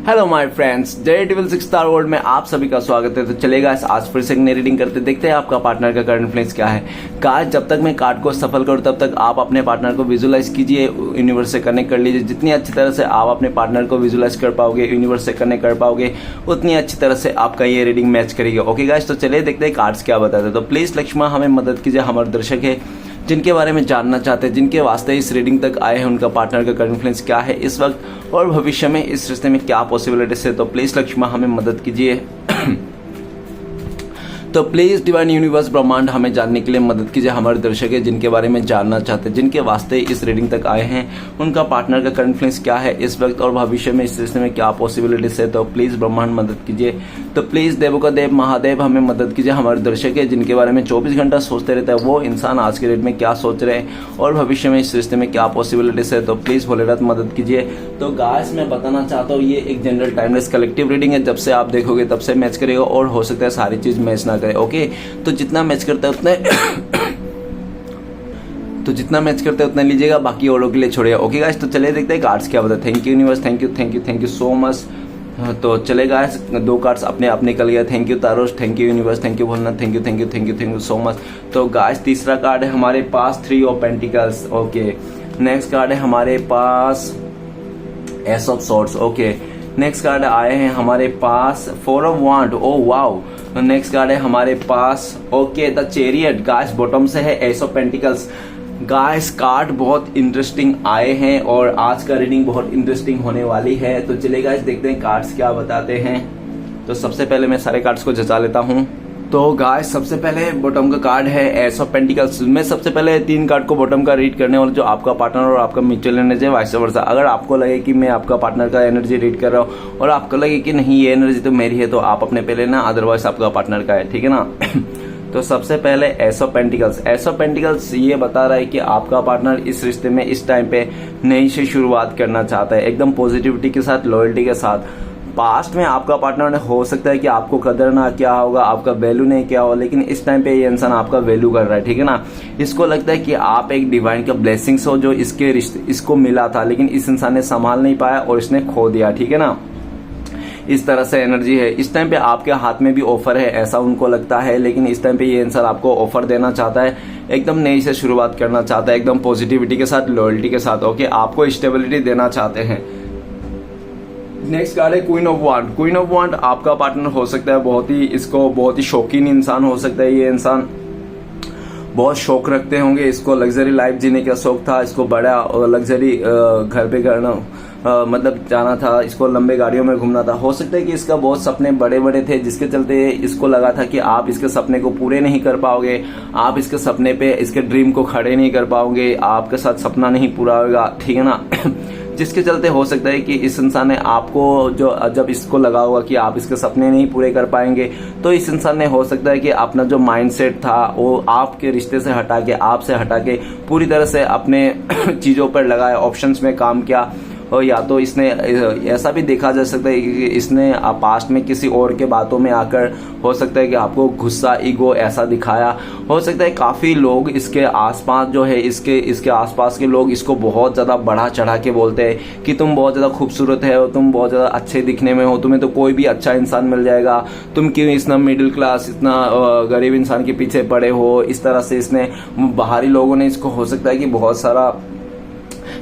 Hello my friends, daredevil 6 star world में आप सभी का स्वागत है। तो चलेगा आज फिर से नई रीडिंग करते देखते हैं आपका पार्टनर का करंट इन्फ्लुएंस क्या है। कार्ड जब तक मैं कार्ड को सफल करूं तब तक आप अपने पार्टनर को विजुअलाइज कीजिए, यूनिवर्स से कनेक्ट कर लीजिए। जितनी अच्छी तरह से आप अपने पार्टनर को विजुअलाइज कर पाओगे, यूनिवर्स से कनेक्ट कर पाओगे, उतनी अच्छी तरह से आपका ये रीडिंग मैच करेगी। ओके गाइस, तो चलिए देखते हैं कार्ड्स क्या बताते हैं। तो प्लीज लक्ष्मा हमें मदद कीजिए। हमारे दर्शक है जिनके बारे में जानना चाहते हैं, जिनके वास्ते इस रीडिंग तक आए हैं, उनका पार्टनर का करंट इन्फ्लुएंस क्या है इस वक्त और भविष्य में, इस रिश्ते में क्या पॉसिबिलिटीज है। तो प्लीज लक्ष्मा हमें मदद कीजिए। तो प्लीज डिवाइन यूनिवर्स ब्रह्मांड हमें जानने के लिए मदद कीजिए। हमारे दर्शक है जिनके बारे में जानना चाहते हैं, जिनके वास्ते इस रीडिंग तक आए हैं, उनका पार्टनर का करंट इन्फ्लुएंस क्या है इस वक्त और भविष्य में, इस रिश्ते में क्या पॉसिबिलिटीज है। तो प्लीज ब्रह्मांड मदद कीजिए। तो प्लीज देवों का देव महादेव हमें मदद कीजिए। हमारे दर्शक है जिनके बारे में 24 घंटा सोचते रहते हैं, वो इंसान आज के डेट में क्या सोच रहे हैं और भविष्य में इस रिश्ते में क्या पॉसिबिलिटीज है। तो प्लीज भोलेनाथ मदद कीजिए। तो गाइस मैं बताना चाहता हूँ, ये एक जनरल टाइमलेस कलेक्टिव रीडिंग है। जब से आप देखोगे तब से मैच करेगा और हो सकता है सारी चीज मैच ना करे। ओके, तो जितना मैच करता है उतना लीजिएगा, बाकी औरों के लिए छोड़िएगा। ओके गाइस, तो चलिए देखते हैं कार्ड्स क्या बताते हैं। Thank you universe, thank you so much. तो चले गाइस, 2 कार्ड्स अपने आप निकल गया। Thank you Tarosh, thank you universe, thank you Bholenath, thank you so much. तो गाइस तीसरा कार्ड है हमारे पास 3 of pentacles. Okay, next card है हमारे पास ace of swords. Okay, next card आए हैं हमारे पास 4 of wand. Oh wow. Next card है हमारे पास okay the chariot. Guys bottom से है S of pentacles. Guys card बहुत इंटरेस्टिंग आए हैं और आज का रीडिंग बहुत इंटरेस्टिंग होने वाली है। तो चलिए गाइस देखते हैं कार्ड्स क्या बताते हैं। तो सबसे पहले मैं सारे कार्ड्स को जचा लेता हूँ। तो गाइस सबसे पहले बॉटम का कार्ड है एस ऑफ पेंटिकल्स। मैं सबसे पहले 3 कार्ड को बॉटम का रीड करने वाला, जो आपका पार्टनर और आपका म्यूचुअल एनर्जी है, वाइस वर्सा। अगर आपको लगे कि मैं आपका पार्टनर का एनर्जी रीड कर रहा हूँ और आपको लगे कि नहीं ये एनर्जी तो मेरी है, तो आप अपने पे लेना, अदरवाइज आपका पार्टनर का है, ठीक है ना। तो सबसे पहले S of pentacles. S of pentacles ये बता रहा है कि आपका पार्टनर इस रिश्ते में इस टाइम पे नई से शुरुआत करना चाहता है, एकदम पॉजिटिविटी के साथ, लॉयल्टी के साथ। पास्ट में आपका पार्टनर हो सकता है कि आपको कदर ना क्या होगा, आपका वैल्यू नहीं क्या होगा, लेकिन इस टाइम पे ये इंसान आपका वैल्यू कर रहा है, ठीक है ना। इसको लगता है कि आप एक डिवाइन का ब्लेसिंग्स हो जो इसके रिश्ते इसको मिला था, लेकिन इस इंसान ने संभाल नहीं पाया और इसने खो दिया, ठीक है ना। इस तरह से एनर्जी है। इस टाइम पे आपके हाथ में भी ऑफर है ऐसा उनको लगता है, लेकिन इस टाइम पे ये इंसान आपको ऑफर देना चाहता है, एकदम नई से शुरुआत करना चाहता है, एकदम पॉजिटिविटी के साथ, लॉयल्टी के साथ। ओके, आपको स्टेबिलिटी देना चाहते हैं। नेक्स्ट कार्ड है क्वीन ऑफ वांड। क्वीन ऑफ वांड आपका पार्टनर हो सकता है बहुत ही शौकीन इंसान हो सकता है। ये इंसान बहुत शौक रखते होंगे, इसको लग्जरी लाइफ जीने का शौक था, इसको बड़ा लग्जरी घर पे करना मतलब जाना था, इसको लंबे गाड़ियों में घूमना था। हो सकता है कि इसका बहुत सपने बड़े बड़े थे, जिसके चलते इसको लगा था कि आप इसके सपने को पूरे नहीं कर पाओगे, आप इसके सपने पे, इसके ड्रीम को खड़े नहीं कर पाओगे, आपके साथ सपना नहीं पूरा होगा, ठीक है ना। जिसके चलते हो सकता है कि इस इंसान ने आपको जब इसको लगा होगा कि आप इसके सपने नहीं पूरे कर पाएंगे, तो इस इंसान ने हो सकता है कि अपना जो माइंडसेट था वो आपके रिश्ते से हटा के, आपसे हटा के पूरी तरह से अपने चीजों पर लगाए, ऑप्शंस में काम किया। और या तो इसने ऐसा भी देखा जा सकता है कि इसने पास्ट में किसी और के बातों में आकर हो सकता है कि आपको गुस्सा, ईगो ऐसा दिखाया। हो सकता है काफी लोग इसके आसपास जो है, इसके आसपास के लोग इसको बहुत ज्यादा बढ़ा चढ़ा के बोलते हैं कि तुम बहुत ज्यादा खूबसूरत है, तुम बहुत ज्यादा अच्छे दिखने में हो, तुम्हें तो कोई भी अच्छा इंसान मिल जाएगा, तुम क्यों इतना मिडिल क्लास, इतना गरीब इंसान के पीछे पड़े हो। इस तरह से इसने, बाहरी लोगों ने इसको हो सकता है कि बहुत सारा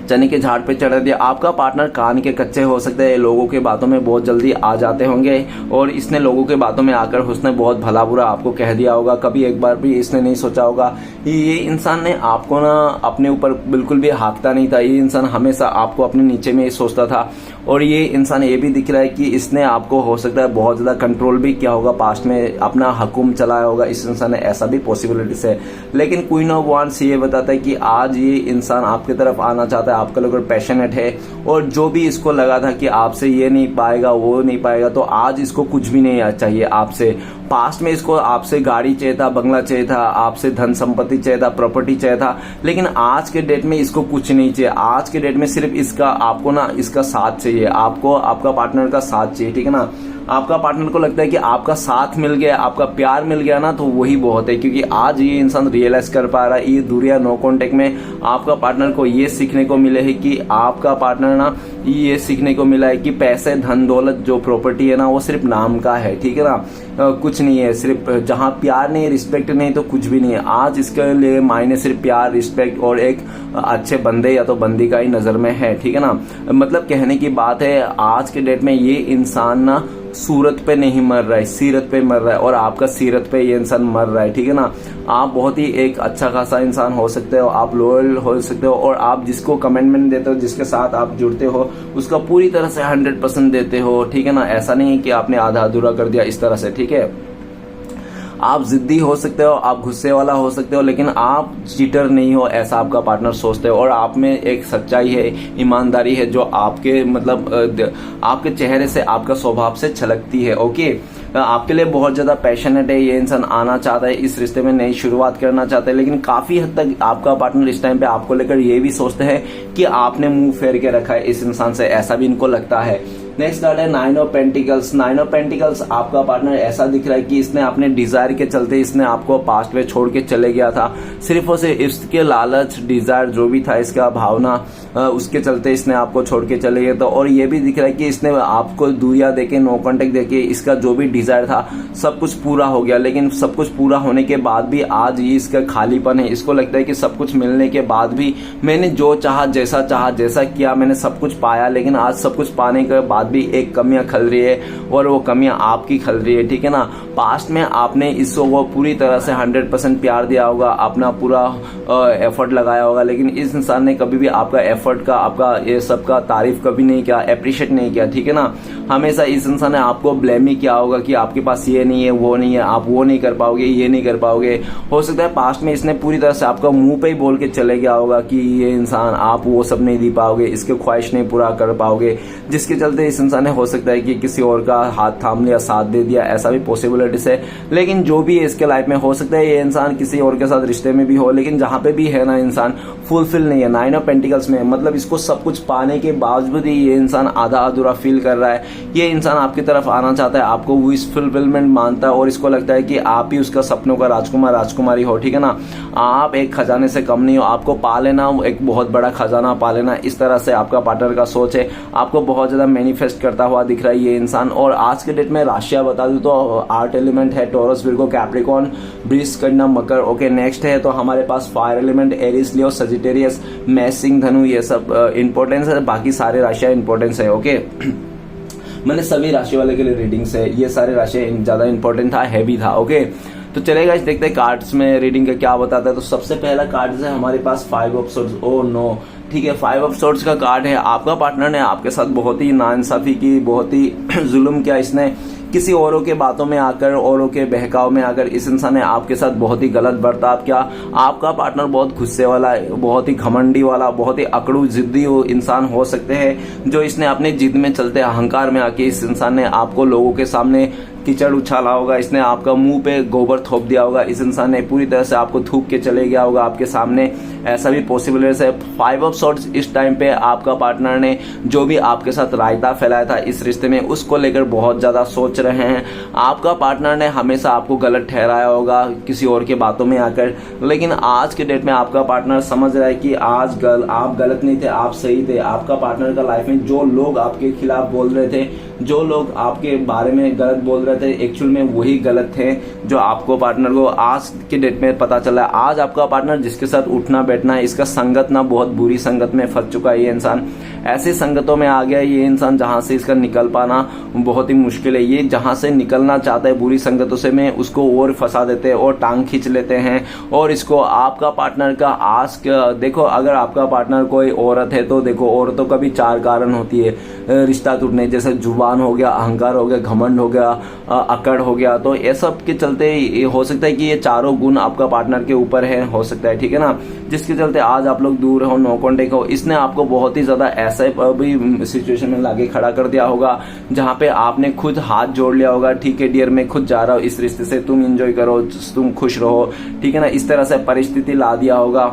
चने के झाड़ पे चढ़ा दिया। आपका पार्टनर कान के कच्चे हो सकते हैं, लोगों के बातों में बहुत जल्दी आ जाते होंगे और इसने लोगों के बातों में आकर उसने बहुत भला बुरा आपको कह दिया होगा। कभी एक बार भी इसने नहीं सोचा होगा। ये इंसान ने आपको ना अपने ऊपर बिल्कुल भी हाँकता नहीं था। ये इंसान हमेशा आपको अपने नीचे में ही सोचता था और ये इंसान ये भी दिख रहा है कि इसने आपको हो सकता है बहुत ज्यादा कंट्रोल भी किया होगा, पास्ट में अपना हुक्म चलाया होगा इस इंसान ने, ऐसा भी पॉसिबिलिटीज है। लेकिन क्वीन ऑफ वांड्स ये बताता है कि आज ये इंसान आपकी तरफ आना चाहता है, आपका लोग पैशनेट है और जो भी इसको लगा था कि आपसे ये नहीं पाएगा, वो नहीं पाएगा, तो आज इसको कुछ भी नहीं चाहिए आपसे। पास्ट में इसको आपसे गाड़ी चाहिए था, बंगला चाहिए था, आपसे धन संपत्ति चाहिए था, प्रॉपर्टी चाहिए था, लेकिन आज के डेट में इसको कुछ नहीं चाहिए। आज के डेट में सिर्फ इसका आपको ना इसका साथ चाहिए, आपको आपका पार्टनर का साथ चाहिए, ठीक है ना। आपका पार्टनर को लगता है कि आपका साथ मिल गया, आपका प्यार मिल गया ना, तो वही बहुत है। क्योंकि आज ये इंसान रियलाइज कर पा रहा है, ये दूरिया नो कांटेक्ट में आपका पार्टनर को ये सीखने को मिले है कि आपका पार्टनर ना ये सीखने को मिला है कि पैसे, धन दौलत, जो प्रॉपर्टी है ना, वो सिर्फ नाम का है, ठीक है ना, कुछ नहीं है। सिर्फ जहां प्यार नहीं, रिस्पेक्ट नहीं, तो कुछ भी नहीं है। आज इसके लिए मायने सिर्फ प्यार, रिस्पेक्ट और एक अच्छे बंदे या तो बंदी का ही नजर में है, ठीक है ना। मतलब कहने की बात है, आज के डेट में ये इंसान ना सूरत पे नहीं मर रहा है, सीरत पे मर रहा है, और आपका सीरत पे ये इंसान मर रहा है, ठीक है ना। आप बहुत ही एक अच्छा खासा इंसान हो सकते हो, आप लॉयल हो सकते हो, और आप जिसको कमिटमेंट देते हो, जिसके साथ आप जुड़ते हो, उसका पूरी तरह से 100% देते हो, ठीक है ना। ऐसा नहीं है कि आपने आधा अधूरा कर दिया, इस तरह से, ठीक है। आप जिद्दी हो सकते हो, आप गुस्से वाला हो सकते हो, लेकिन आप चीटर नहीं हो, ऐसा आपका पार्टनर सोचते हो। और आप में एक सच्चाई है, ईमानदारी है, जो आपके मतलब आपके चेहरे से, आपका स्वभाव से छलकती है, ओके। आपके लिए बहुत ज्यादा पैशनेट है, ये इंसान आना चाहता है, इस रिश्ते में नई शुरुआत करना चाहता है, लेकिन काफी हद तक आपका पार्टनर इस टाइम पे आपको लेकर ये भी सोचते हैं कि आपने मुंह फेर के रखा है इस इंसान से, ऐसा भी इनको लगता है। नेक्स्ट कार्ड है 9 ऑफ पेंटिकल्स। 9 ऑफ पेंटिकल्स, आपका पार्टनर ऐसा दिख रहा है कि इसने अपने डिजायर के चलते इसने आपको पास्ट में छोड़ के चले गया था, सिर्फ और सिर्फ इसके लालच, डिजायर जो भी था, इसका भावना, उसके चलते इसने आपको छोड़ के चले गए। तो और ये भी दिख रहा है कि इसने आपको दूरिया देके, नो कॉन्टेक्ट देके, इसका जो भी डिजायर था सब कुछ पूरा हो गया। लेकिन सब कुछ पूरा होने के बाद भी आज ये इसका खालीपन है। इसको लगता है कि सब कुछ मिलने के बाद भी मैंने जो चाहा, जैसा किया, मैंने सब कुछ पाया, लेकिन आज सब कुछ पाने के बाद भी एक कमियां खल रही है, और वो कमियां आपकी खल रही है, ठीक है ना। पास्ट में आपने इसको पूरी तरह से 100% प्यार दिया होगा, अपना पूरा एफर्ट लगाया होगा, लेकिन इस इंसान ने कभी भी आपका एफर्ट का, आपका ये सब का तारीफ कभी नहीं किया, अप्रिशिएट नहीं किया, ठीक है ना। हमेशा इस इंसान ने आपको ब्लेम ही किया होगा कि आपके पास ये नहीं है, वो नहीं है, आप वो नहीं कर पाओगे, ये नहीं कर पाओगे। हो सकता है पास्ट में इसने पूरी तरह से आपका मुंह पे ही बोल के चले गया होगा कि ये इंसान, आप वो सब नहीं दे पाओगे, इसके ख्वाहिश नहीं पूरा कर पाओगे, जिसके चलते इस इंसान ने हो सकता है कि किसी और का हाथ थाम लिया, साथ दे दिया, ऐसा भी पॉसिबिलिटीज है। लेकिन जो भी है इसके लाइफ में, हो सकता है ये इंसान किसी और के साथ रिश्ते में भी हो, लेकिन जहां पे भी है ना, इंसान फुलफिल नहीं है। 9 ऑफ पेंटिकल्स में मतलब इसको सब कुछ पाने के बावजूद ही ये इंसान आधा अधूरा फील कर रहा है। ये इंसान आपकी तरफ आना चाहता है, आपको विश फुलफिलमेंट मानता है, और इसको लगता है कि आप ही उसका सपनों का राजकुमार, राजकुमारी हो, ठीक है ना। आप एक खजाने से कम नहीं हो, आपको पा लेना, एक बहुत बड़ा खजाना पा लेना, इस तरह से आपका पार्टनर का सोच है। आपको बहुत ज्यादा मैनिफेस्ट करता हुआ दिख रहा है ये इंसान। और आज के डेट में राशियां बता दूं तो आर्ट एलिमेंट है टॉरस, विर्गो, कैप्रिकॉर्न, वृष, कन्या, मकर, ओके। नेक्स्ट है तो हमारे पास फायर एलिमेंट एरिस, लियो, सजिटेरियस, मेष, सिंह, धनु, ये सब इंपॉर्टेंस है, बाकी सारे राशियां इंपॉर्टेंस है, ओके। मैंने सभी राशि वाले के लिए रीडिंग्स है, ये सारे राशियां ज्यादा इंपॉर्टेंट था, हैवी था, ओके। तो चलेगा, इस देखते हैं कार्ड्स में रीडिंग का क्या बताता है। तो सबसे पहला कार्ड है हमारे पास 5 ऑफ सोर्ड्स। ओ नो, ठीक है, 5 ऑफ सोर्ड्स का कार्ड है। आपका पार्टनर ने आपके साथ बहुत ही नाइंसाफी की, बहुत ही जुल्म किया। इसने किसी औरों के बातों में आकर, औरों के बहकाव में आकर इस इंसान ने आपके साथ बहुत ही गलत बर्ताव किया। आपका पार्टनर बहुत गुस्से वाला, बहुत ही घमंडी वाला, बहुत ही अकड़ू, जिद्दी इंसान हो सकते हैं, जो इसने अपने जिद में चलते अहंकार में आके इस इंसान ने आपको लोगों के सामने कीचड़ उछाला होगा, इसने आपका मुंह पे गोबर थोप दिया होगा, इस इंसान ने पूरी तरह से आपको थूक के चले गया होगा आपके सामने, ऐसा भी पॉसिबल है। 5 ऑफ सोर्ड्स, इस टाइम पे आपका पार्टनर ने जो भी आपके साथ रायता फैलाया था इस रिश्ते में, उसको लेकर बहुत ज्यादा सोच रहे हैं। आपका पार्टनर ने हमेशा आपको गलत ठहराया होगा किसी और के बातों में आकर, लेकिन आज के डेट में आपका पार्टनर समझ रहा है कि आज आप गलत नहीं थे, आप सही थे। आपका पार्टनर का लाइफ में जो लोग आपके खिलाफ बोल रहे थे, जो लोग आपके बारे में गलत बोल रहे थे, एक्चुअल में वही गलत थे जो आपको पार्टनर को आज के डेट में पता चला है। आज आपका पार्टनर जिसके साथ उठना बैठना है, इसका संगत ना बहुत बुरी संगत में फंस चुका है ये इंसान, ऐसी संगतों में आ गया ये इंसान जहां से इसका निकल पाना बहुत ही मुश्किल है। ये जहां से निकलना चाहता है बुरी संगतों से, में उसको और फंसा देते हैं और टांग खींच लेते हैं। और इसको आपका पार्टनर का आज देखो, अगर आपका पार्टनर कोई औरत है तो देखो, औरतों का भी 4 कारण होती है रिश्ता टूटने, जैसे जुबान हो गया, अहंकार हो गया, घमंड हो गया, अकड़ हो गया। तो ये सब के चलते हो सकता है कि ये चारों गुण आपका पार्टनर के ऊपर है, हो सकता है, ठीक है ना, जिसके चलते आज आप लोग दूर हो, नो कॉन्टेक्ट हो। इसने आपको बहुत ही ज्यादा ऐसे भी सिचुएशन में लाके खड़ा कर दिया होगा जहां पे आपने खुद हाथ जोड़ लिया होगा, ठीक है डियर मैं खुद जा रहा हूँ इस रिश्ते से, तुम एंजॉय करो, तुम खुश रहो, ठीक है ना, इस तरह से परिस्थिति ला दिया होगा।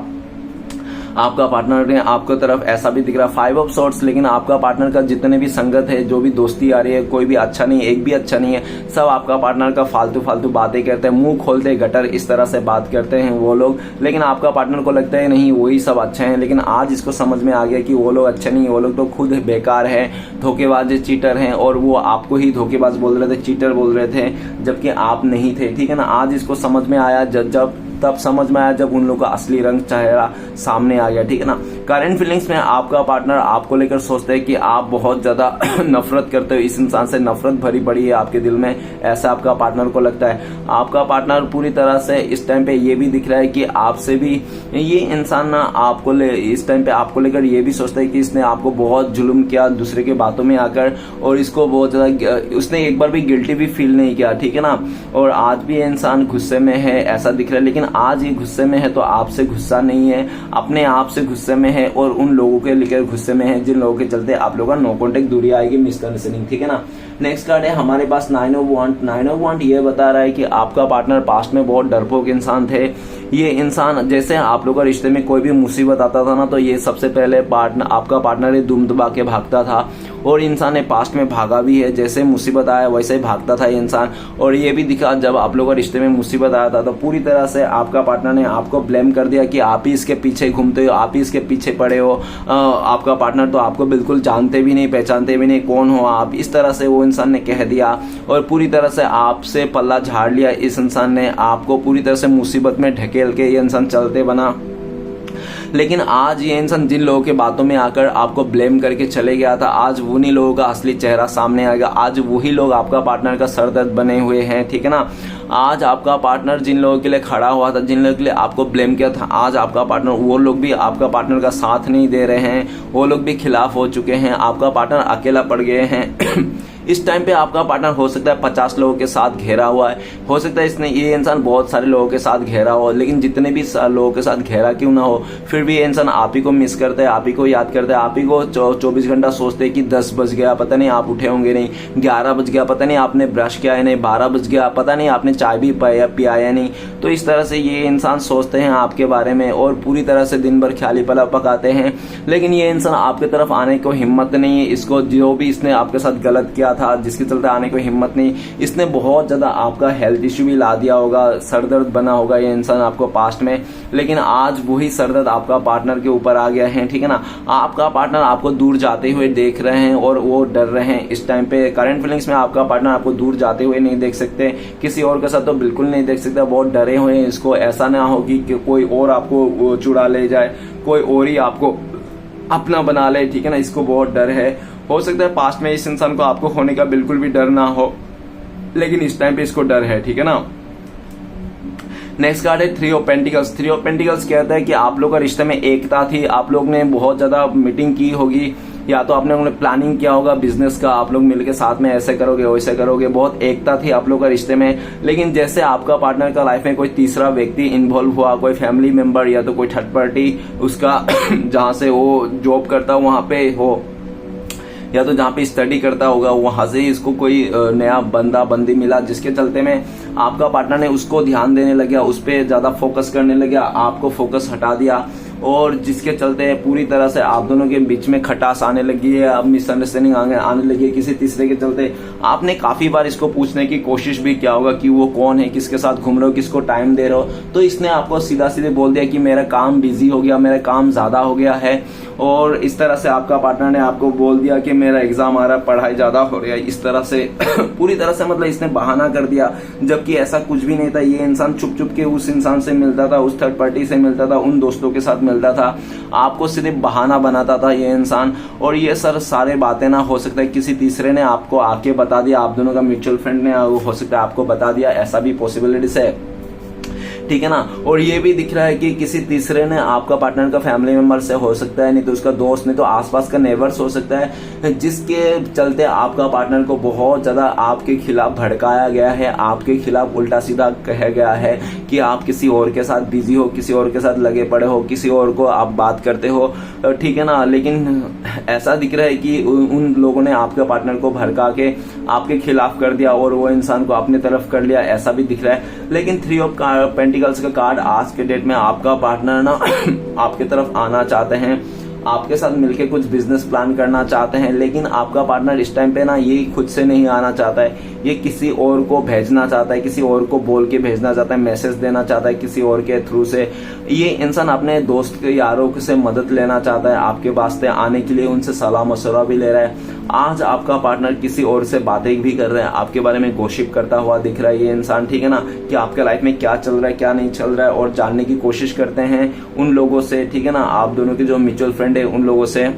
आपका पार्टनर ने आपको तरफ ऐसा भी दिख रहा 5 ऑफ सॉर्ड्स, लेकिन आपका पार्टनर का जितने भी संगत है, जो भी दोस्ती आ रही है, कोई भी अच्छा नहीं, एक भी अच्छा नहीं है, सब आपका पार्टनर का फालतू फालतू बातें करते हैं, मुंह खोलते गटर इस तरह से बात करते हैं वो लोग। लेकिन आपका पार्टनर को लगता है नहीं वही सब अच्छे हैं, लेकिन आज इसको समझ में आ गया कि वो लोग अच्छे नहीं, वो लोग तो खुद बेकार है, धोखेबाज चीटर हैं, और वो आपको ही धोखेबाज बोल रहे थे, चीटर बोल रहे थे, जबकि आप नहीं थे, ठीक है ना। आज इसको समझ में आया, जब तब समझ में आया जब उन लोगों का असली रंग चेहरा सामने आ गया, ठीक है ना। करंट फीलिंग्स में आपका पार्टनर आपको लेकर सोचता है कि आप बहुत ज्यादा नफरत करते हो, इस इंसान से नफरत भरी पड़ी है आपके दिल में, ऐसा आपका पार्टनर को लगता है। आपका पार्टनर पूरी तरह से इस टाइम पे ये भी दिख रहा है कि आपसे भी ये इंसान ना आपको इस टाइम पे आपको लेकर ये भी सोचता है कि इसने आपको बहुत जुल्म किया दूसरे के बातों में आकर, और इसको बहुत ज्यादा उसने एक बार भी गिल्टी भी फील नहीं किया, ठीक है ना। और आज भी ये इंसान गुस्से में है ऐसा दिख रहा है, लेकिन आज ये गुस्से में है तो आपसे गुस्सा नहीं है, अपने आप से गुस्से में है, और उन लोगों के लेकर गुस्से में है जिन लोगों के चलते आप लोगों का नो कॉन्टेक्ट दूरी आएगी, मिसअंडरस्टैंडिंग, ठीक है ना। नेक्स्ट कार्ड है हमारे पास 9 ऑफ वांट। 9 ऑफ वांट ये बता रहा है कि आपका पार्टनर पास्ट में बहुत डरपोक इंसान थे। ये इंसान जैसे आप लोगों का रिश्ते में कोई भी मुसीबत आता था ना, तो ये सबसे पहले आपका पार्टनर ही दुम दबा के भागता था, और इंसान ने पास्ट में भागा भी है, जैसे मुसीबत आया वैसे ही भागता था ये इंसान। और ये भी दिखा जब आप लोगों का रिश्ते में मुसीबत आया था तो पूरी तरह से आपका पार्टनर ने आपको ब्लेम कर दिया कि आप ही इसके पीछे घूमते हो, आप ही इसके पीछे पड़े हो, आपका पार्टनर तो आपको बिल्कुल जानते भी नहीं, पहचानते भी नहीं, कौन हो आप, इस तरह से वो इंसान ने कह दिया, और पूरी तरह से आपसे पल्ला झाड़ लिया। इस इंसान ने आपको पूरी तरह से मुसीबत में ढकेल के ये इंसान चलते बना। लेकिन आज ये इंसान जिन लोगों के बातों में आकर आपको ब्लेम करके चले गया था, आज उन्हीं लोगों का असली चेहरा सामने आएगा। आज वही लोग आपका पार्टनर का सरदर्द बने हुए हैं, ठीक है ना। आज आपका पार्टनर जिन लोगों के लिए खड़ा हुआ था, जिन लोगों के लिए आपको ब्लेम किया था, आज आपका पार्टनर, वो लोग भी आपका पार्टनर का साथ नहीं दे रहे हैं, वो लोग भी खिलाफ हो चुके हैं, आपका पार्टनर अकेला पड़ गए हैं। इस टाइम पे आपका पार्टनर हो सकता है 50 लोगों के साथ घेरा हुआ है, हो सकता है इसने ये इंसान बहुत सारे लोगों के साथ घेरा हो, लेकिन जितने भी लोगों के साथ घेरा क्यों ना हो, फिर भी ये इंसान आप ही को मिस करता है, आप ही को याद करता है, आप ही को 24 घंटा सोचते हैं कि 10 बज गया पता नहीं आप उठे होंगे नहीं, 11 बज गया पता नहीं आपने ब्रश किया है नहीं, 12 बज गया पता नहीं आपने चाय भी पिया है नहीं। तो इस तरह से ये इंसान सोचते हैं आपके बारे में, और पूरी तरह से दिन भर ख्याली पला पकाते हैं, लेकिन ये इंसान आपके तरफ आने को हिम्मत नहीं है। इसको जो भी इसने आपके साथ गलत किया था, जिसके चलते आने को हिम्मत नहीं, इसने बहुत ज्यादा आपका हेल्थ इश्यू भी ला दिया होगा, सरदर्द बना होगा ये इंसान आपको पास्ट में, लेकिन आज वही सरदर्द आपका पार्टनर के ऊपर आ गया है, ठीक है ना। आपका पार्टनर आपको दूर जाते हुए देख रहे हैं और वो डर रहे हैं इस टाइम पे। करंट फीलिंग्स में आपका पार्टनर आपको दूर जाते हुए नहीं देख सकते, किसी और के साथ तो बिल्कुल नहीं देख सकते, बहुत डरे हुए हैं। इसको ऐसा ना हो कि कोई और आपको चुरा ले जाए, कोई और ही आपको अपना बना ले, ठीक है ना, इसको बहुत डर है। हो सकता है पास्ट में इस इंसान को आपको होने का बिल्कुल भी डर ना हो, लेकिन इस टाइम पे इसको डर है, ठीक है ना। नेक्स्ट कार्ड है 3 ऑफ पेंटिकल्स। 3 ऑफ पेंटिकल्स कहता है कि आप लोग का रिश्ते में एकता थी, आप लोग ने बहुत ज्यादा मीटिंग की होगी, या तो आपने उन्हें प्लानिंग किया होगा बिजनेस का, आप लोग मिलकर साथ में ऐसे करोगे वैसे करोगे, बहुत एकता थी आप लोग का रिश्ते में। लेकिन जैसे आपका पार्टनर का लाइफ में कोई तीसरा व्यक्ति इन्वॉल्व हुआ, कोई फैमिली मेंबर या तो कोई थर्ड पार्टी उसका जहां से वो जॉब करता वहां पे हो, या तो जहाँ पे स्टडी करता होगा वहां से ही इसको कोई नया बंदी मिला, जिसके चलते में आपका पार्टनर ने उसको ध्यान देने लगा, उस पर ज्यादा फोकस करने लगा, आपको फोकस हटा दिया, और जिसके चलते पूरी तरह से आप दोनों के बीच में खटास आने लगी है, अब मिसअंडरस्टैंडिंग आने लगी है किसी तीसरे के चलते। आपने काफी बार इसको पूछने की कोशिश भी किया होगा कि वो कौन है, किसके साथ घूम रहे हो, किसको टाइम दे रहे हो, तो इसने आपको सीधा सीधे बोल दिया कि मेरा काम बिजी हो गया, मेरा काम ज्यादा हो गया है, और इस तरह से आपका पार्टनर ने आपको बोल दिया कि मेरा एग्जाम आ रहा है, पढ़ाई ज्यादा हो रही है, इस तरह से पूरी तरह से मतलब इसने बहाना कर दिया, जबकि ऐसा कुछ भी नहीं था। ये इंसान चुप चुप के उस इंसान से मिलता था, उस थर्ड पार्टी से मिलता था, उन दोस्तों के साथ मिलता था, आपको सिर्फ बहाना बनाता था ये इंसान। और ये सारे बातें ना हो सकता है किसी तीसरे ने आपको आके बता दिया, आप दोनों का म्यूचुअल फ्रेंड ने हो सकता है आपको बता दिया, ऐसा भी पॉसिबिलिटीज है, ठीक है ना। और ये भी दिख रहा है कि किसी तीसरे ने आपका पार्टनर का फैमिली मेंबर से हो सकता है, नहीं तो उसका दोस्त, नहीं तो आसपास का नेबर्स हो सकता है, जिसके चलते आपका पार्टनर को बहुत ज़्यादा आपके खिलाफ भड़काया गया है, आपके खिलाफ उल्टा सीधा कहा गया है कि आप किसी और के साथ बिजी हो, किसी और के साथ लगे पड़े हो, किसी और को आप बात करते हो, ठीक है ना। लेकिन ऐसा दिख रहा है कि उन लोगों ने आपके पार्टनर को भड़का के आपके खिलाफ कर दिया और वो इंसान को अपनी तरफ कर लिया, ऐसा भी दिख रहा है। लेकिन 3 ऑफ पेंटिकल्स का कार्ड आज के डेट में आपका पार्टनर ना आपके तरफ आना चाहते हैं, आपके साथ मिलके कुछ बिजनेस प्लान करना चाहते हैं। लेकिन आपका पार्टनर इस टाइम पे ना ये खुद से नहीं आना चाहता है, ये किसी और को भेजना चाहता है, किसी और को बोल के भेजना चाहता है, मैसेज देना चाहता है किसी और के थ्रू से। ये इंसान अपने दोस्त के यारों से मदद लेना चाहता है, आपके वास्ते आने के लिए उनसे सलाह मशवरा भी ले रहा है। आज आपका पार्टनर किसी और से बातें भी कर रहा है, आपके बारे में गॉसिप करता हुआ दिख रहा है ये इंसान, ठीक है ना, कि आपके लाइफ में क्या चल रहा है क्या नहीं चल रहा है, और जानने की कोशिश करते हैं उन लोगों से, ठीक है ना, आप दोनों के जो म्यूचुअल फ्रेंड है उन लोगों से।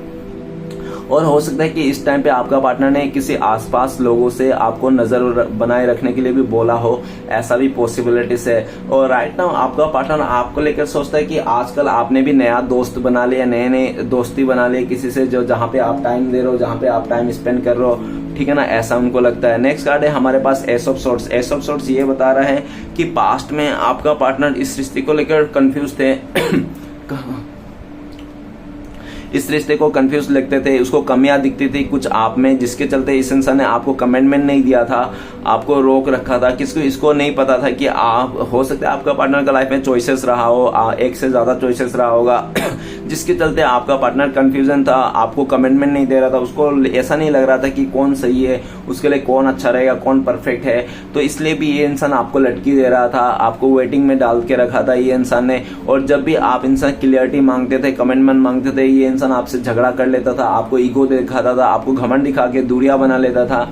और हो सकता है कि इस टाइम पे आपका पार्टनर ने किसी आसपास लोगों से आपको नजर बनाए रखने के लिए भी बोला हो, ऐसा भी पॉसिबिलिटीज है। और राइट नाउ आपका पार्टनर आपको लेकर सोचता है कि आजकल आपने भी नया दोस्त बना लिया, नए नए दोस्ती बना लिया किसी से, जो जहाँ पे आप टाइम दे रहे हो, जहाँ पे आप टाइम स्पेंड कर रहे हो, ठीक है ना, ऐसा उनको लगता है। नेक्स्ट कार्ड है हमारे पास ace of swords. Ace of swords ये बता रहा है कि पास्ट में आपका पार्टनर इस रिश्ते को लेकर कंफ्यूज थे इस रिश्ते को कंफ्यूज लगते थे, उसको कमियां दिखती थी कुछ आप में, जिसके चलते इस इंसान ने आपको कमिटमेंट नहीं दिया था, आपको रोक रखा था। किसको इसको नहीं पता था कि आप, हो सकता है आपका पार्टनर का लाइफ में चॉइसेस रहा हो, एक से ज्यादा चॉइसेस रहा होगा जिसके चलते आपका पार्टनर कंफ्यूजन था, आपको कमिटमेंट नहीं दे रहा था, उसको ऐसा नहीं लग रहा था कि कौन सही है, उसके लिए कौन अच्छा रहेगा, कौन परफेक्ट है। तो इसलिए भी ये इंसान आपको लटकी दे रहा था, आपको वेटिंग में डाल के रखा था ये इंसान ने। और जब भी आप इंसान क्लियरिटी मांगते थे, कमिटमेंट मांगते थे, ये इंसान आपसे झगड़ा कर लेता था, आपको ईगो दिखाता था, आपको घमंड दिखा के दूरियां बना लेता था,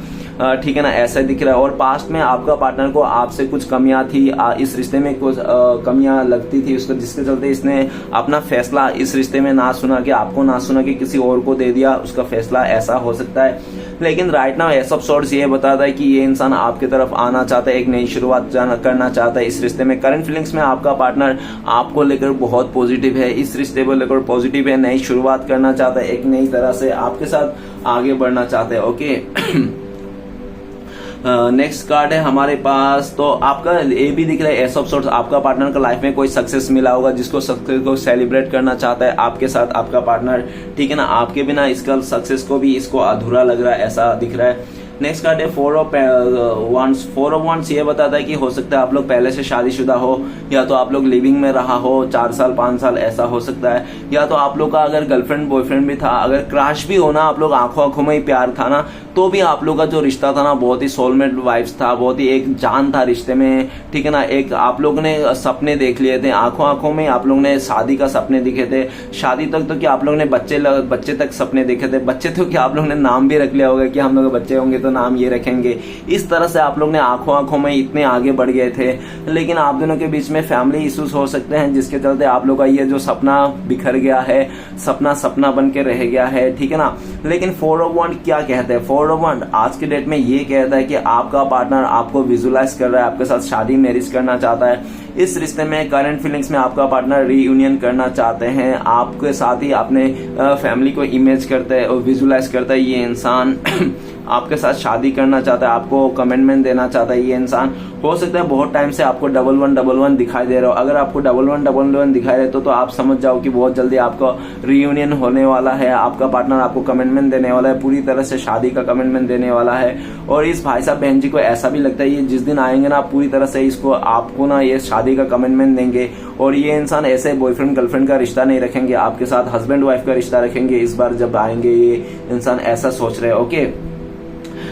ठीक है ना, ऐसा दिख रहा है। और पास्ट में आपका पार्टनर को आपसे कुछ कमियां थी, इस रिश्ते में कुछ कमियां लगती थी उसको, जिसके चलते इसने अपना फैसला इस रिश्ते में ना सुना के, आपको ना सुना के किसी और को दे दिया उसका फैसला, ऐसा हो सकता है। लेकिन right now S of swords ये बताता है कि ये इंसान आपकी तरफ आना चाहता है, एक नई शुरुआत करना चाहता है इस रिश्ते में। करंट फीलिंग्स में आपका पार्टनर आपको लेकर बहुत पॉजिटिव है, इस रिश्ते को लेकर पॉजिटिव है, नई शुरुआत करना चाहता है, एक नई तरह से आपके साथ आगे बढ़ना चाहता है। ओके नेक्स्ट कार्ड है हमारे पास, तो आपका ये भी दिख रहा है एस ऑफ सोर्ट्स, आपका पार्टनर का लाइफ में कोई सक्सेस मिला होगा, जिसको सक्सेस को सेलिब्रेट करना चाहता है आपके साथ आपका पार्टनर, ठीक है ना, आपके बिना इसका सक्सेस को भी इसको अधूरा लग रहा है, ऐसा दिख रहा है। नेक्स्ट कार्ड है 4 ऑफ wands। 4 ऑफ wands ये बताता है कि हो सकता है आप लोग पहले से शादीशुदा हो, या तो आप लोग लिविंग में रहा हो 4 साल 5 साल, ऐसा हो सकता है। या तो आप लोग का अगर गर्लफ्रेंड बॉयफ्रेंड भी था, अगर क्रश भी होना, आप लोग आंखों आंखों में ही प्यार था ना, तो भी आप लोग का जो रिश्ता था ना बहुत ही सोलमेट वाइब्स था, बहुत ही एक जान था रिश्ते में, ठीक है ना। एक आप लोग ने सपने देख लिए थे, आंखों आंखों में आप लोग ने शादी का सपने दिखे थे, शादी तक तो क्या आप लोग ने बच्चे तक सपने देखे थे, बच्चे तो क्या आप लोग ने नाम भी रख लिया होगा कि हम लोग बच्चे होंगे तो नाम ये रखेंगे। इस तरह से आप लोग ने आंखों आंखों में इतने आगे बढ़ गए थे। लेकिन आप दोनों के बीच में फैमिली इश्यूज हो सकते हैं, जिसके चलते आप लोग का ये जो सपना बिखर गया है, सपना बन के रह गया है, ठीक है ना। लेकिन 4 ऑफ wands क्या कहते हैं? 4 ऑफ wands आज के डेट में ये कहता है कि आपका पार्टनर आपको विजुलाइज कर रहा है, आपके साथ शादी मैरिज करना चाहता है। इस रिश्ते में करंट फीलिंग्स में आपका पार्टनर रीयूनियन करना चाहते हैं, आपके साथ ही अपने फैमिली को इमेज करता है और विजुलाइज करता है ये इंसान आपके साथ शादी करना चाहता है, आपको कमिटमेंट देना चाहता है ये इंसान। हो सकता है बहुत टाइम से आपको 1111 दिखाई दे रहा हो, अगर आपको 1111 दिखाई दे तो आप समझ जाओ कि बहुत जल्दी आपका रीयूनियन होने वाला है, आपका पार्टनर आपको कमिटमेंट देने वाला है, पूरी तरह से शादी का कमिटमेंट देने वाला है। और इस भाई साहब बहन जी को ऐसा भी लगता है ये जिस दिन आएंगे ना, पूरी तरह से इसको आपको ना ये शादी का कमिटमेंट देंगे, और ये इंसान ऐसे बॉयफ्रेंड गर्लफ्रेंड का रिश्ता नहीं रखेंगे, आपके साथ हस्बैंड वाइफ का रिश्ता रखेंगे इस बार जब आएंगे ये इंसान, ऐसा सोच रहे हैं। ओके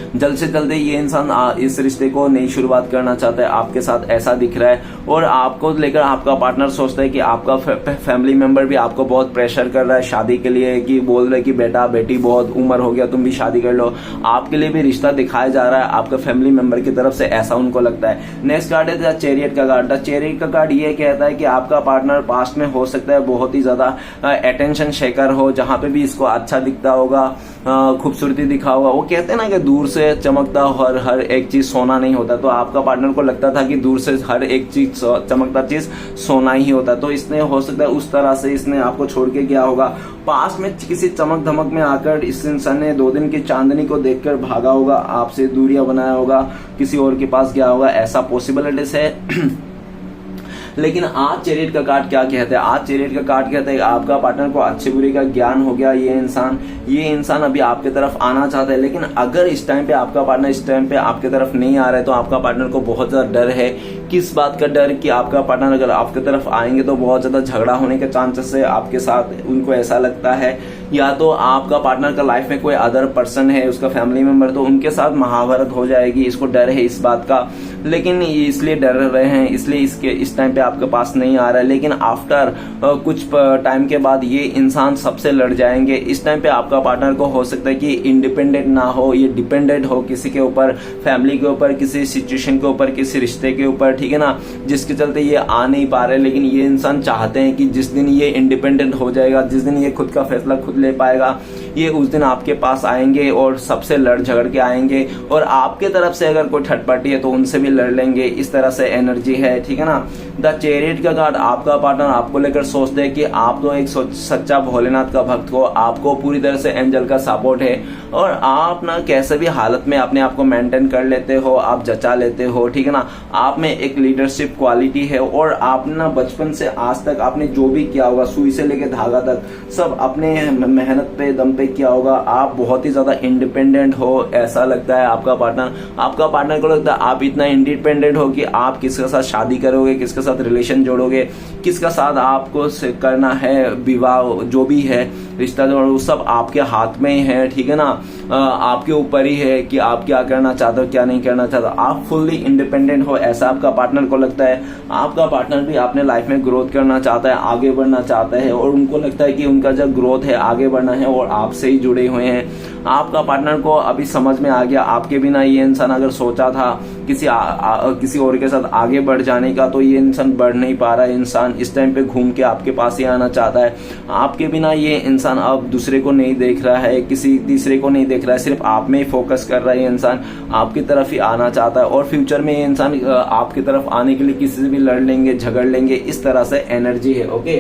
जल्द से जल्द ये इंसान इस रिश्ते को नई शुरुआत करना चाहता है आपके साथ, ऐसा दिख रहा है। और आपको लेकर आपका पार्टनर सोचता है कि आपका फैमिली मेंबर भी आपको बहुत प्रेशर कर रहा है शादी के लिए, कि बोल रहे कि बेटा बेटी बहुत उम्र हो गया, तुम भी शादी कर लो, आपके लिए भी रिश्ता दिखाया जा रहा है आपका फैमिली मेंबर की तरफ से, ऐसा उनको लगता है। नेक्स्ट कार्ड है द चैरियट का कार्ड। द चैरियट का कार्ड ये कहता है कि आपका पार्टनर पास्ट में हो सकता है बहुत ही ज्यादा अटेंशन शेकर हो, जहां पे भी इसको अच्छा दिखता होगा, खूबसूरती दिखा होगा, वो कहते हैं ना कि दूर से से चमकता हर एक चीज सोना नहीं होता। तो आपका पार्टनर को लगता था कि दूर से हर एक चीज चमकता चीज सोना ही होता, तो इसने हो सकता है उस तरह से इसने आपको छोड़ के गया होगा। पास में किसी चमक धमक में आकर इस इंसान ने 2 दिन की चांदनी को देखकर भागा होगा, आपसे दूरियां बनाया होगा, किसी और के पास गया होगा, ऐसा पॉसिबिलिटीज है। लेकिन आज चैरियट का कार्ड क्या कहते हैं? आज चैरियट का कार्ड कहता है आपका पार्टनर को अच्छे बुरे का ज्ञान हो गया। ये इंसान अभी आपके तरफ आना चाहता है, लेकिन अगर इस टाइम पे आपका पार्टनर इस टाइम पे आपके तरफ नहीं आ रहा है तो आपका पार्टनर को बहुत ज्यादा डर है। किस बात का डर? कि आपका पार्टनर अगर आपके तरफ आएंगे तो बहुत ज्यादा झगड़ा होने के चांसेस है आपके साथ। उनको ऐसा लगता है या तो आपका पार्टनर का लाइफ में कोई अदर पर्सन है, उसका फैमिली मेंबर, तो उनके साथ महाभारत हो जाएगी। इसको डर है इस बात का, लेकिन इसलिए डर रहे हैं, इसलिए इस टाइम पे आपके पास नहीं आ रहा है। लेकिन आफ्टर कुछ टाइम के बाद ये इंसान सबसे लड़ जाएंगे। इस टाइम पे आपका पार्टनर को हो सकता है कि इंडिपेंडेंट ना हो, ये डिपेंडेंट हो किसी के ऊपर, फैमिली के ऊपर, किसी सिचुएशन के ऊपर, किसी रिश्ते के ऊपर, ठीक है ना, जिसके चलते ये आ नहीं पा रहे। लेकिन ये इंसान चाहते हैं कि जिस दिन ये इंडिपेंडेंट हो जाएगा, जिस दिन ये खुद का फैसला खुद ले पाएगा, ये उस दिन आपके पास आएंगे और सबसे लड़ झगड़ के आएंगे। और आपके तरफ से अगर कोई थर्ड पार्टी है तो उनसे भी लड़ लेंगे। इस तरह से एनर्जी है, ठीक है ना। द चैरियट का कार्ड, आपका पार्टनर आपको लेकर सोचते हैं कि आप तो एक सच्चा भोलेनाथ का भक्त हो, आपको पूरी तरह से एंजल का सपोर्ट है और आप ना कैसे भी हालत में अपने आप को मेंटेन कर लेते हो, आप जचा लेते हो, ठीक है ना। आप में एक लीडरशिप क्वालिटी है और आप ना बचपन से आज तक आपने जो भी किया होगा, सुई से लेकर धागा तक, सब अपने मेहनत पे दम पे किया होगा। आप बहुत ही ज्यादा इंडिपेंडेंट हो, ऐसा लगता है आपका पार्टनर को लगता है आप इतना इंडिपेंडेंट हो कि आप किसके साथ शादी करोगे, किसके साथ रिलेशन जोड़ोगे, किसका साथ आपको करना है, विवाह जो भी है, रिश्ता जो सब आपके हाथ में ही है, ठीक है ना। आपके ऊपर ही है कि आप क्या करना चाहते हो, क्या नहीं करना चाहते। आप फुल्ली इंडिपेंडेंट हो, ऐसा आपका पार्टनर को लगता है। आपका पार्टनर भी अपने लाइफ में ग्रोथ करना चाहता है, आगे बढ़ना चाहता है और उनको लगता है कि उनका जो ग्रोथ है, आगे बढ़ना है और आपसे ही जुड़े हुए हैं। आपका पार्टनर को अभी समझ में आ गया आपके बिना ये इंसान अगर सोचा था किसी और के साथ आगे बढ़ जाने का, तो ये इंसान बढ़ नहीं पा रहा है। इंसान इस टाइम पे घूम के आपके पास ही आना चाहता है। आपके बिना ये इंसान अब दूसरे को नहीं देख रहा है, किसी तीसरे को नहीं देख रहा है, सिर्फ आप में ही फोकस कर रहा है। ये इंसान आपकी तरफ ही आना चाहता है और फ्यूचर में ये इंसान आपकी तरफ आने के लिए किसी से भी लड़ लेंगे, झगड़ लेंगे। इस तरह से एनर्जी है, ओके।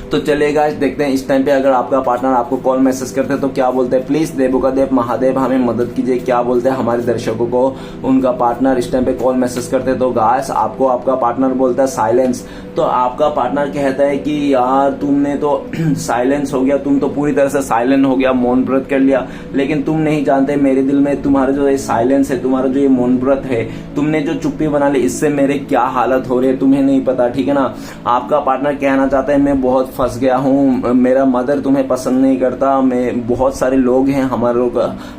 तो चलेगा, देखते हैं इस टाइम पे अगर आपका पार्टनर आपको कॉल मैसेज करते हैं तो क्या बोलते हैं। प्लीज देवों का देव महादेव हमें मदद कीजिए, क्या बोलते हैं हमारे दर्शकों को उनका पार्टनर इस टाइम पे कॉल मैसेज करते हैं। तो गाइस आपको आपका पार्टनर बोलता है साइलेंस। तो आपका पार्टनर कहता है कि यार तुमने तो साइलेंस हो गया, तुम तो पूरी तरह से साइलेंट हो गया, मौन व्रत कर लिया, लेकिन तुम नहीं जानते मेरे दिल में तुम्हारा जो ये साइलेंस है, तुम्हारा जो ये मौन व्रत है, तुमने जो चुप्पी बना ली, इससे मेरे क्या हालत हो रही है तुम्हें नहीं पता, ठीक है ना। आपका पार्टनर कहना चाहता है मैं बहुत फंस गया हूँ, मेरा मदर तुम्हें पसंद नहीं करता, मैं बहुत सारे लोग हैं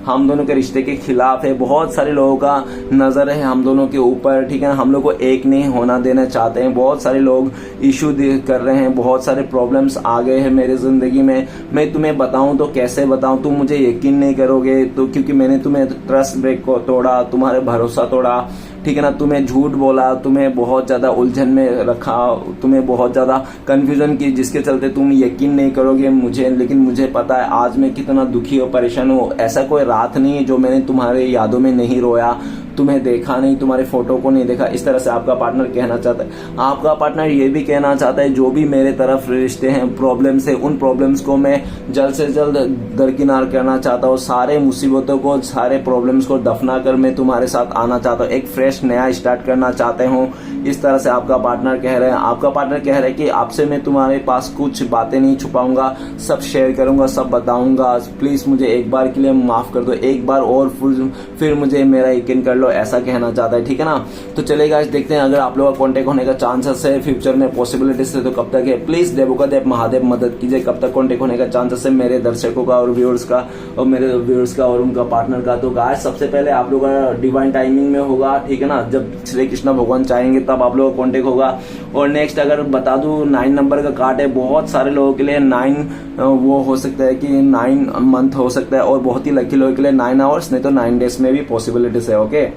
हम दोनों के रिश्ते के खिलाफ है, बहुत सारे लोगों का नजर है हम दोनों के ऊपर, ठीक है ना। हम लोग को एक नहीं होना देना चाहते हैं, बहुत सारे लोग इशू कर रहे हैं, बहुत सारे प्रॉब्लम्स आ गए हैं मेरे जिंदगी में। मैं तुम्हें बताऊं तो कैसे बताऊं, तुम मुझे यकीन नहीं करोगे, तो क्योंकि मैंने तुम्हें ट्रस्ट ब्रेक को तोड़ा, तुम्हारे भरोसा तोड़ा, ठीक है ना, तुम्हें झूठ बोला, तुम्हें बहुत ज्यादा उलझन में रखा, तुम्हें बहुत ज्यादा कंफ्यूजन की, जिसके चलते तुम यकीन नहीं करोगे मुझे, लेकिन मुझे पता है आज मैं कितना दुखी और परेशान हूँ। ऐसा कोई रात नहीं है जो मैंने तुम्हारे यादों में नहीं रोया, तुम्हें देखा नहीं, तुम्हारे फोटो को नहीं देखा। इस तरह से आपका पार्टनर कहना चाहता है। आपका पार्टनर ये भी कहना चाहता है जो भी मेरे तरफ रिश्ते हैं, प्रॉब्लम्स है, उन प्रॉब्लम्स को मैं जल्द से जल्द दरकिनार करना चाहता हूँ। सारे मुसीबतों को, सारे प्रॉब्लम्स को दफना कर मैं तुम्हारे साथ आना चाहता हूँ, एक फ्रेश नया स्टार्ट करना चाहते हूँ। इस तरह से आपका पार्टनर कह रहे हैं। आपका पार्टनर कह रहे हैं कि आपसे मैं तुम्हारे पास कुछ बातें नहीं छुपाऊंगा, सब शेयर करूंगा, सब बताऊंगा, प्लीज मुझे एक बार के लिए माफ कर दो, एक बार और फिर मुझे मेरा यकीन कर लो, ऐसा कहना चाहता है, ठीक है ना। तो चलेगा, देखते हैं अगर आप लोगों का कांटेक्ट होने का चांसेस है फ्यूचर में, पॉसिबिलिटीज है, तो कब तक है। प्लीज देवों का देव महादेव मदद कीजिए, कब तक कांटेक्ट होने का चांसेस है मेरे दर्शकों का और व्यूअर्स का, और मेरे व्यूअर्स का और उनका पार्टनर का। तो गाइस सबसे पहले आप लोगों का डिवाइन टाइमिंग में होगा, ठीक है ना, जब श्री कृष्ण भगवान चाहेंगे तब आप लोगों का कांटेक्ट होगा। और नेक्स्ट अगर बता दूं 9 नंबर का कार्ड है, बहुत सारे लोगों के लिए 9 वो हो सकता है कि 9 मंथ हो सकता है, और बहुत ही लकी लोगों के लिए 9 आवर्स, नहीं तो 9 डेज में भी पॉसिबिलिटीज है, ओके।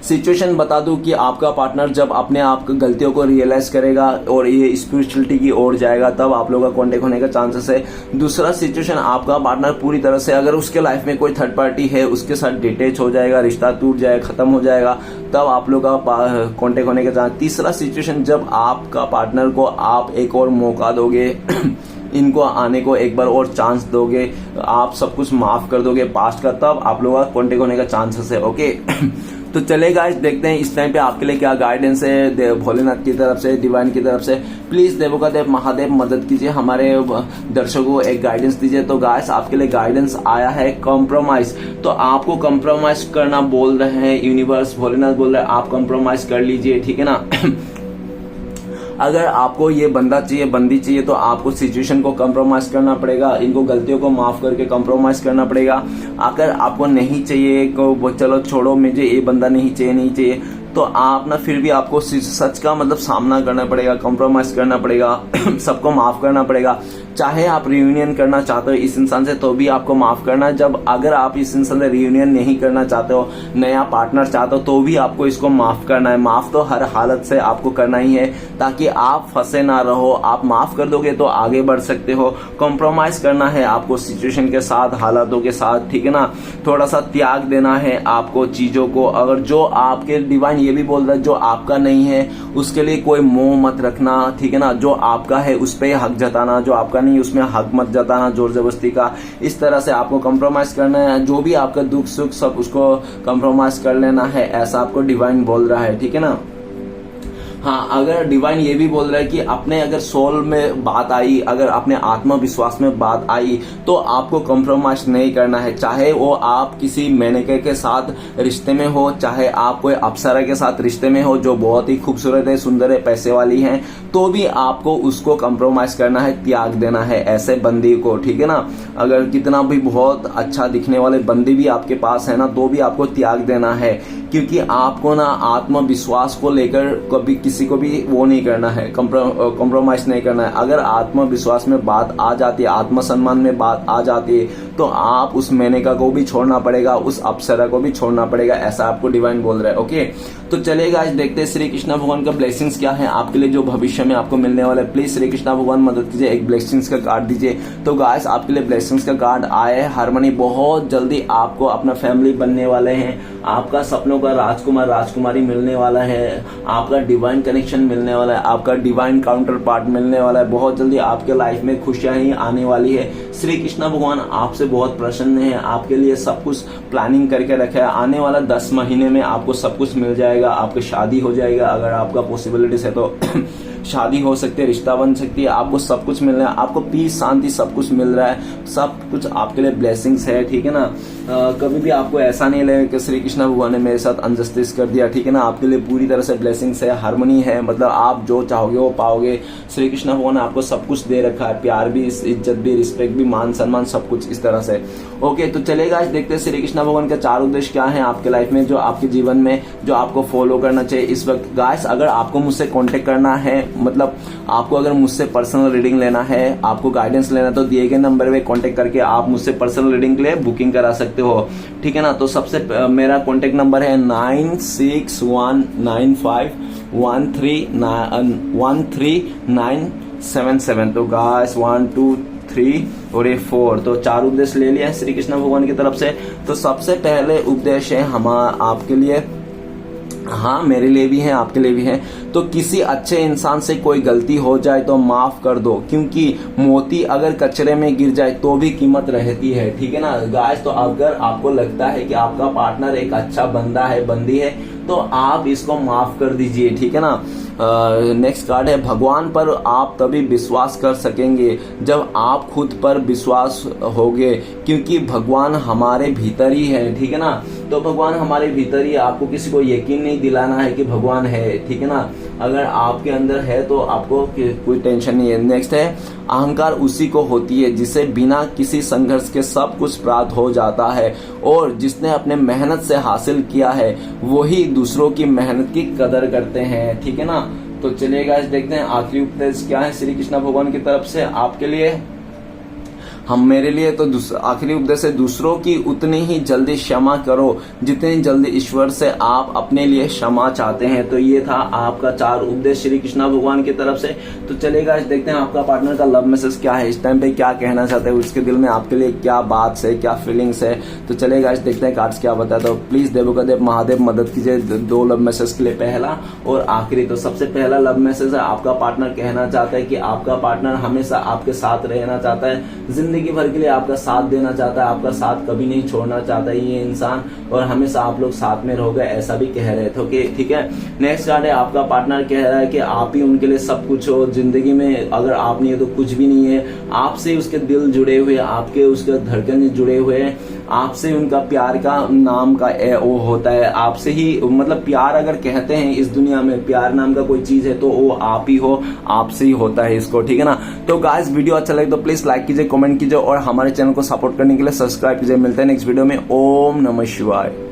सिचुएशन बता दूं कि आपका पार्टनर जब अपने आप गलतियों को रियलाइज करेगा और ये स्पिरिचुअलिटी की ओर जाएगा, तब आप लोगों का कांटेक्ट होने का चांसेस है। दूसरा सिचुएशन, आपका पार्टनर पूरी तरह से, अगर उसके लाइफ में कोई थर्ड पार्टी है, उसके साथ डिटेच हो जाएगा, रिश्ता टूट जाएगा, खत्म हो जाएगा, तब आप लोग का कांटेक्ट होने का चांस। तीसरा सिचुएशन, जब आपका पार्टनर को आप एक और मौका दोगे इनको आने को एक बार और चांस दोगे, आप सब कुछ माफ कर दोगे पास्ट का, तब आप लोगों का कांटेक्ट होने का चांसेस है। ओके तो चले गाइस, देखते हैं इस टाइम पे आपके लिए क्या गाइडेंस है भोलेनाथ की तरफ से, डिवाइन की तरफ से। प्लीज देवों का देव महादेव मदद कीजिए, हमारे दर्शकों को एक गाइडेंस दीजिए। तो गाइस आपके लिए गाइडेंस आया है कॉम्प्रोमाइज। तो आपको कॉम्प्रोमाइज करना बोल रहे हैं यूनिवर्स, भोलेनाथ बोल रहे हैं आप कॉम्प्रोमाइज कर लीजिए, ठीक है ना। अगर आपको ये बंदा चाहिए, बंदी चाहिए, तो आपको सिचुएशन को कॉम्प्रोमाइज करना पड़ेगा, इनको गलतियों को माफ करके कॉम्प्रोमाइज करना पड़ेगा। अगर आपको नहीं चाहिए को चलो छोड़ो, मुझे ये बंदा नहीं चाहिए, तो आप ना फिर भी आपको सच का मतलब सामना करना पड़ेगा, कॉम्प्रोमाइज करना पड़ेगा, सबको माफ करना पड़ेगा। चाहे आप रियूनियन करना चाहते हो इस इंसान से, तो भी आपको माफ करना है। जब अगर आप इस इंसान से रियूनियन नहीं करना चाहते हो, नया पार्टनर चाहते हो, तो भी आपको इसको माफ करना है। माफ तो हर हालत से आपको करना ही है, ताकि आप फंसे ना रहो। आप माफ कर दोगे तो आगे बढ़ सकते हो। कॉम्प्रोमाइज करना है आपको सिचुएशन के साथ, हालातों के साथ, ठीक है ना। थोड़ा सा त्याग देना है आपको चीजों को। अगर जो आपके डिवाइन ये भी बोल रहा है जो आपका नहीं है उसके लिए कोई मोह मत रखना, ठीक है ना। जो आपका है उस पर हक जताना, जो आपका नहीं उसमें हक मत जताना जोर जबरदस्ती का। इस तरह से आपको कॉम्प्रोमाइज करना है। जो भी आपका दुख सुख सब उसको कॉम्प्रोमाइज कर लेना है, ऐसा आपको डिवाइन बोल रहा है, ठीक है ना। हाँ, अगर डिवाइन ये भी बोल रहा है कि अपने अगर सोल में बात आई, अगर अपने आत्मविश्वास में बात आई, तो आपको कॉम्प्रोमाइज नहीं करना है। चाहे वो आप किसी मेनके के साथ रिश्ते में हो, चाहे आप कोई अप्सरा के साथ रिश्ते में हो जो बहुत ही खूबसूरत है, सुंदर है, पैसे वाली है, तो भी आपको उसको कॉम्प्रोमाइज करना है, त्याग देना है ऐसे बंदी को, ठीक है ना। अगर कितना भी बहुत अच्छा दिखने वाले बंदी भी आपके पास है ना, तो भी आपको त्याग देना है, क्योंकि आपको ना आत्मविश्वास को लेकर कभी किसी को भी वो नहीं करना है, कॉम्प्रोमाइज नहीं करना है। अगर आत्मविश्वास में बात आ जाती है, आत्मसम्मान में बात आ जाती है, तो आप उस मेनका को भी छोड़ना पड़ेगा, उस अप्सरा को भी छोड़ना पड़ेगा, ऐसा आपको डिवाइन बोल रहा है। ओके तो चलेगा, आज देखते हैं श्री कृष्ण भगवान का ब्लेसिंग्स क्या है आपके लिए, जो भविष्य में आपको मिलने वाला है। प्लीज श्री कृष्ण भगवान मदद कीजिए, एक ब्लेसिंग्स का कार्ड दीजिए। तो गाइस आपके लिए ब्लेसिंग्स का कार्ड आया है हारमोनी। बहुत जल्दी आपको अपना फैमिली बनने वाले हैं, आपका सपनों का राजकुमार राजकुमारी मिलने वाला है, आपका डिवाइन कनेक्शन मिलने वाला है, आपका डिवाइन काउंटर पार्ट मिलने वाला है। बहुत जल्दी आपके लाइफ में खुशियां ही आने वाली है। श्री कृष्ण भगवान आपसे बहुत प्रसन्न है, आपके लिए सब कुछ प्लानिंग करके रखा है। आने वाला 10 महीने में आपको सब कुछ मिल जाएगा, आपकी शादी हो जाएगा, अगर आपका पॉसिबिलिटीज है तो शादी हो सकती है, रिश्ता बन सकती है, आपको सब कुछ मिल रहा है, आपको पीस शांति सब कुछ मिल रहा है, सब कुछ आपके लिए ब्लेसिंग्स है, ठीक है ना। कभी भी आपको ऐसा नहीं लगेगा कि श्री कृष्ण भगवान ने मेरे साथ अनजस्टिस कर दिया, ठीक है ना। आपके लिए पूरी तरह से ब्लेसिंग्स है, हार्मनी है, मतलब आप जो चाहोगे वो पाओगे। श्री कृष्ण भगवान ने आपको सब कुछ दे रखा है, प्यार भी, इज्जत भी, रिस्पेक्ट भी, मान सम्मान, सब कुछ इस तरह से। ओके तो चलेगा, आज देखते हैं श्री कृष्ण भगवान का 4 उद्देश्य क्या है आपके लाइफ में, जो आपके जीवन में जो आपको फॉलो करना चाहिए इस वक्त। गाइस अगर आपको मुझसे कॉन्टेक्ट करना है, मतलब आपको अगर मुझसे पर्सनल रीडिंग लेना है, आपको गाइडेंस लेना, तो दिए गए नंबर पे कॉन्टेक्ट करके आप मुझसे पर्सनल रीडिंग के लिए बुकिंग करा सकते हो, ठीक है ना। तो सबसे मेरा कॉन्टेक्ट नंबर है 9619513977। तो गाइस 1 2 3 और ये 4, तो 4 उपदेश ले लिया है श्री कृष्ण भगवान की तरफ से। तो सबसे पहले उपदेश है आपके लिए, हाँ मेरे लिए भी है, आपके लिए भी है। तो किसी अच्छे इंसान से कोई गलती हो जाए तो माफ कर दो, क्योंकि मोती अगर कचरे में गिर जाए तो भी कीमत रहती है, ठीक है ना। गाइस तो अगर आपको लगता है कि आपका पार्टनर एक अच्छा बंदा है, बंदी है, तो आप इसको माफ कर दीजिए, ठीक है ना। नेक्स्ट कार्ड है, भगवान पर आप तभी विश्वास कर सकेंगे जब आप खुद पर विश्वास होगे, क्योंकि भगवान हमारे भीतर ही है, ठीक है ना। तो भगवान हमारे भीतर ही, आपको किसी को यकीन नहीं दिलाना है कि भगवान है, ठीक है ना। अगर आपके अंदर है तो आपको कोई टेंशन नहीं है। नेक्स्ट है, अहंकार उसी को होती है जिसे बिना किसी संघर्ष के सब कुछ प्राप्त हो जाता है, और जिसने अपने मेहनत से हासिल किया है वही दूसरों की मेहनत की कदर करते हैं, ठीक है ना। तो चलिए गाइस देखते हैं आखिरी उपदेश क्या है श्री कृष्ण भगवान की तरफ से आपके लिए। हम मेरे लिए तो आखिरी उपदेश है, दूसरों की उतनी ही जल्दी क्षमा करो जितनी जल्दी ईश्वर से आप अपने लिए क्षमा चाहते हैं। तो ये था आपका 4 उपदेश श्री कृष्णा भगवान की तरफ से। तो चलेगा देखते हैं आपका पार्टनर का लव मैसेज क्या है, इस टाइम पे क्या कहना चाहते हैं, उसके दिल में आपके लिए क्या बात है, क्या फीलिंग्स है। तो चलेगा देखते हैं कार्ड्स क्या बताता है। तो प्लीज देवों का देव महादेव मदद कीजिए 2 लव मैसेज के लिए, पहला और आखिरी। तो सबसे पहला लव मैसेज है, आपका पार्टनर कहना चाहता है कि आपका पार्टनर हमेशा आपके साथ रहना चाहता है, जिंदगी भर के लिए आपका साथ देना चाहता है, आपका साथ कभी नहीं छोड़ना चाहता है ये इंसान, और हमेशा आप लोग साथ में रहोगे ऐसा भी कह रहे थे। ठीक है। नेक्स्ट कार्ड है, आपका पार्टनर कह रहा है कि आप ही उनके लिए सब कुछ हो जिंदगी में, अगर आप नहीं है तो कुछ भी नहीं है, आपसे उसके दिल जुड़े हुए, आपके उसके धड़कन जुड़े हुए हैं, आपसे उनका प्यार का नाम का वो होता है, आपसे ही, मतलब प्यार अगर कहते हैं इस दुनिया में, प्यार नाम का कोई चीज है तो वो आप ही हो, आपसे ही होता है इसको। ठीक है ना। तो गाइस वीडियो अच्छा लगे तो प्लीज लाइक कीजिए, कमेंट कीजिए और हमारे चैनल को सपोर्ट करने के लिए सब्सक्राइब कीजिए। मिलते हैं नेक्स्ट वीडियो में। ओम नमः शिवाय।